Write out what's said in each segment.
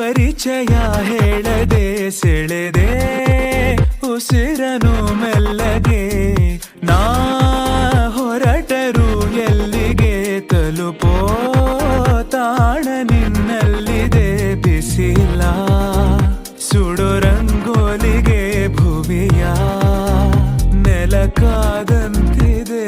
ಪರಿಚಯ ಹೇಳದೆ ಸೆಳೆದೆ ಉಸಿರನು ಮೆಲ್ಲಗೆ ನಾ ಹೊರಟರು ಎಲ್ಲಿಗೆ ತಲುಪೋ ತಾಣ ನಿನ್ನಲ್ಲಿದೆ ಬಿಸಿಲ ಸುಡೋ ರಂಗೋಲಿಗೆ ಭುವಿಯ ನೆಲಕಾದಂತಿದೆ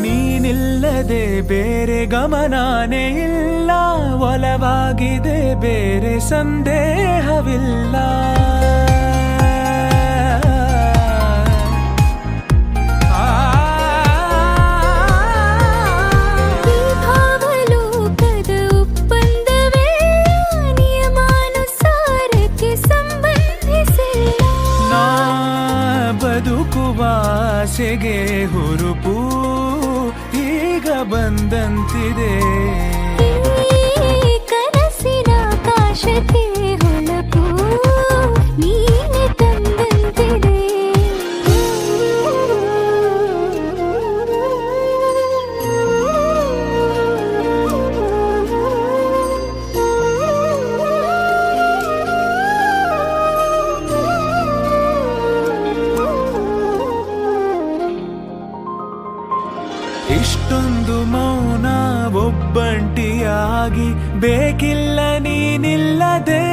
ನೀನಿಲ್ಲದೆ ಬೇರೆ ಗಮನಾನೇ ಇಲ್ಲ ಒಲವಾಗಿದೆ ಬೇರೆ ಸಂದೇಹವಿಲ್ಲ ನಾ ಬದುಕುವ ಆಸೆಗೆ ಹುರುಪು ಈಗ ಬಂದಂತಿದೆ ಕನಸಿನ ಆಕಾಶಕ್ಕೆ ಹೊಳಪು ನೀನೆ ತಂದಂತಿದೆ ಇಷ್ಟೊಂದು ಮೌನ ಒಬ್ಬಂಟಿಯಾಗಿ ಬೇಕಿಲ್ಲ ನೀನಿಲ್ಲದೆ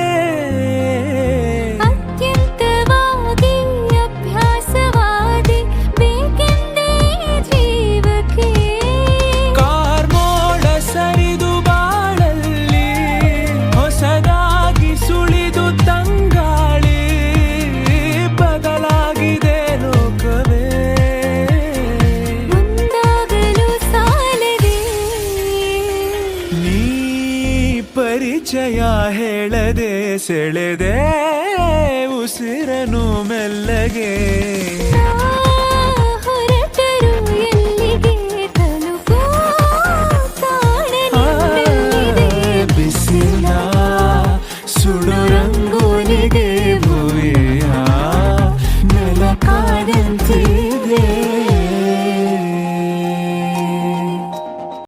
ಅತ್ಯಂತವಾಗಿ ಅಭ್ಯಾಸವಾದಿ ಬೇಕೆಂದೇ ಜೀವಕ್ಕೆ ಕಾರ್ಮೋಡ ಸರಿದು ಬಾಳಲ್ಲಿ ಹೊಸದಾಗಿ ಸುಳಿದು ತಂಗಾಳಿ ಬದಲಾಗಿದೆ ಲೋಕವೇ ಪರಿಚಯ ಹೇಳದೆ ಸೆಳೆದೆ ಉಸಿರನು ಮೆಲ್ಲಗೆ ಹೊರಟರು ಎಲ್ಲಿಗೆ ತಲುಪೋ ತಾಣ ನಿನ್ನಲ್ಲಿದೆ ಬಿಸಿಲ ಸುಡು ರಂಗು